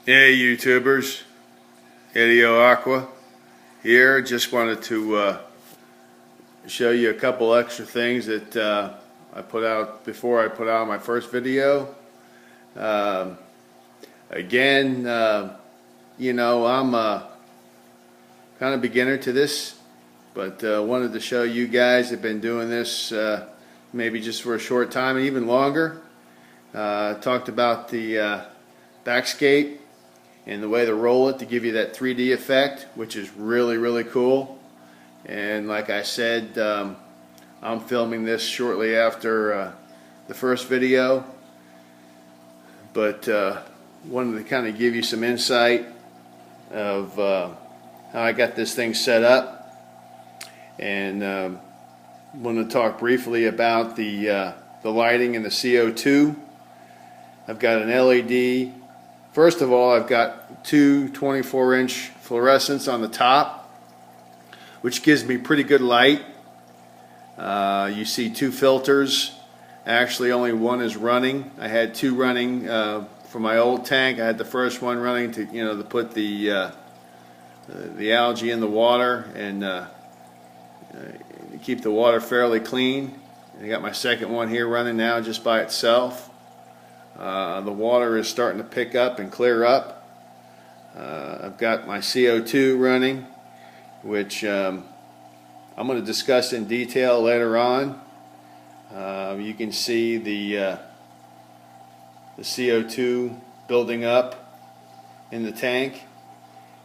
Hey YouTubers, Idio Aqua here. Just wanted to show you a couple extra things that I put out before I put out my first video. Again, you know, I'm a kind of beginner to this, but wanted to show you guys that have been doing this maybe just for a short time and even longer. Talked about the backscape and the way to roll it to give you that 3D effect, which is really cool. And like I said, I'm filming this shortly after the first video, but wanted to kind of give you some insight of how I got this thing set up, and want to talk briefly about the lighting and the CO2. I've got an LED. First of all, I've got two 24-inch fluorescents on the top, which gives me pretty good light. You see two filters. Actually, only one is running. I had two running for my old tank. I had the first one running to, you know, to put the algae in the water and keep the water fairly clean. And I got my second one here running now just by itself. The water is starting to pick up and clear up. I've got my CO2 running, which I'm going to discuss in detail later on. You can see the CO2 building up in the tank.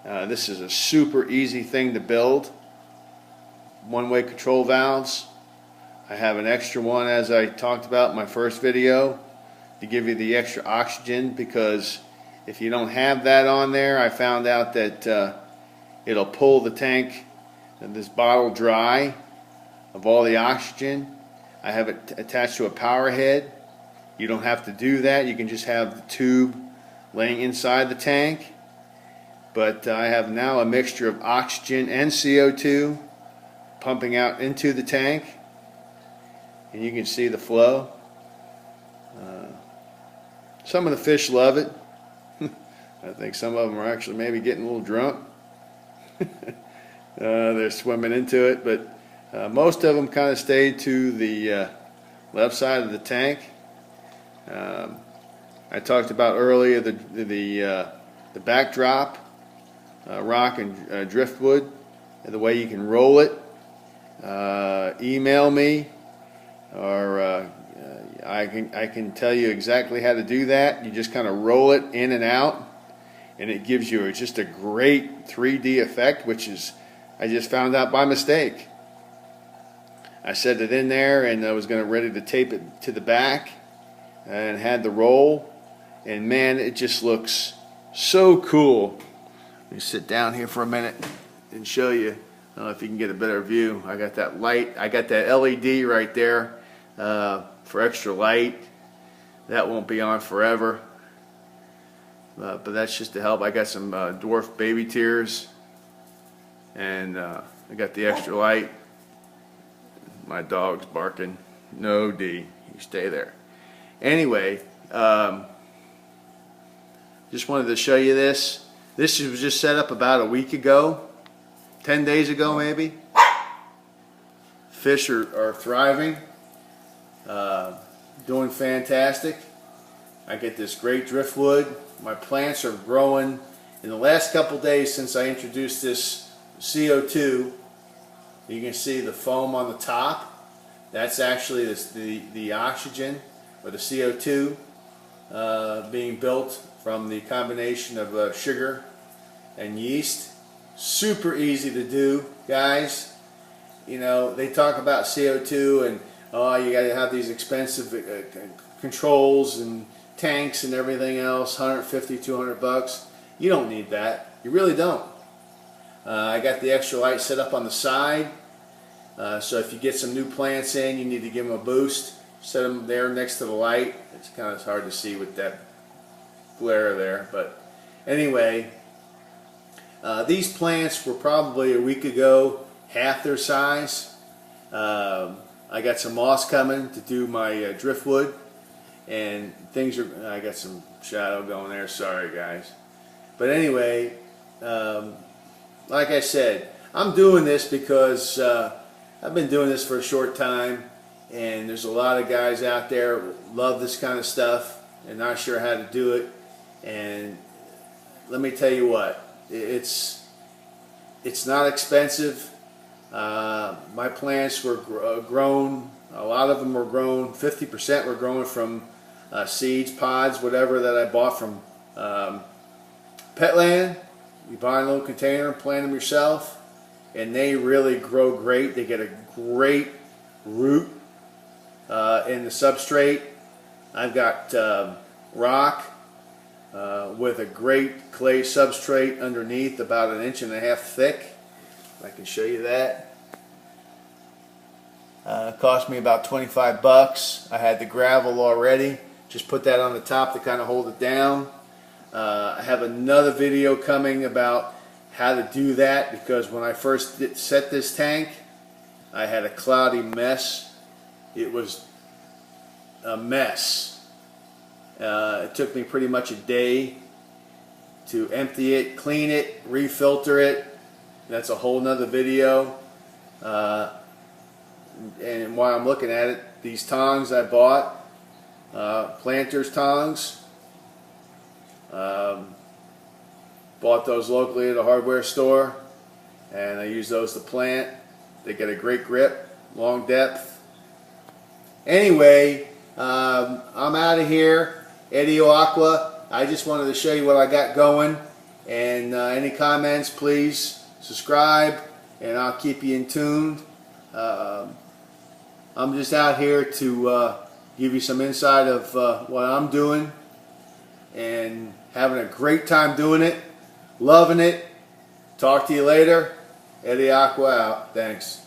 This is a super easy thing to build. One-way control valves. I have an extra one, as I talked about in my first video, to give you the extra oxygen, because if you don't have that on there, I found out that it'll pull the tank and this bottle dry of all the oxygen. I have it attached to a power head. You don't have to do that. You can just have the tube laying inside the tank. But I have now a mixture of oxygen and CO2 pumping out into the tank, and you can see the flow. Some of the fish love it. I think some of them are actually maybe getting a little drunk. They're swimming into it, but most of them kind of stay to the left side of the tank. I talked about earlier the backdrop, rock and driftwood, and the way you can roll it. Email me, or I can tell you exactly how to do that. You just kind of roll it in and out, and it gives you just a great 3D effect, which is, I just found out by mistake. I set it in there and I was ready to tape it to the back and had the roll, and man, it just looks so cool. Let me sit down here for a minute and show you. I don't know if you can get a better view. I got that light, I got that LED right there for extra light. That won't be on forever, but that's just to help. I got some dwarf baby tears, and I got the extra light. My dog's barking. No, D, you stay there. Anyway, just wanted to show you this. This was just set up about a week ago, 10 days ago maybe. Fish are thriving, doing fantastic. I get this great driftwood. My plants are growing. In the last couple days since I introduced this CO2, you can see the foam on the top. That's actually the oxygen, or the CO2, being built from the combination of sugar and yeast. Super easy to do, guys. You know, they talk about CO2 and, oh, you got to have these expensive controls and tanks and everything else, 150, 200 bucks. You don't need that. You really don't. I got the extra light set up on the side, so if you get some new plants in, you need to give them a boost. Set them there next to the light. It's kind of hard to see with that glare there, but anyway, these plants were probably a week ago half their size. I got some moss coming to do my driftwood, and things are, I got some shadow going there, sorry guys. But anyway, like I said, I'm doing this because I've been doing this for a short time, and there's a lot of guys out there who love this kind of stuff and not sure how to do it. And let me tell you what, it's not expensive. My plants were grown, a lot of them were grown, 50% were grown from seeds, pods, whatever that I bought from Petland. You buy a little container and plant them yourself, and they really grow great. They get a great root in the substrate. I've got rock with a great clay substrate underneath, about 1.5 inches thick. I can show you that. It cost me about 25 bucks. I had the gravel already. Just put that on the top to kind of hold it down. I have another video coming about how to do that, because when I first set this tank, I had a cloudy mess. It was a mess. It took me pretty much a day to empty it, clean it, refilter it. That's a whole nother video. And while I'm looking at it, these tongs I bought, planter's tongs, bought those locally at a hardware store, and I use those to plant. They get a great grip, long depth. Anyway, I'm out of here. Eddie Aqua. I just wanted to show you what I got going, and any comments, please subscribe, and I'll keep you in tune. I'm just out here to give you some insight of what I'm doing, and having a great time doing it, loving it. Talk to you later. Eddie Aqua out. Thanks.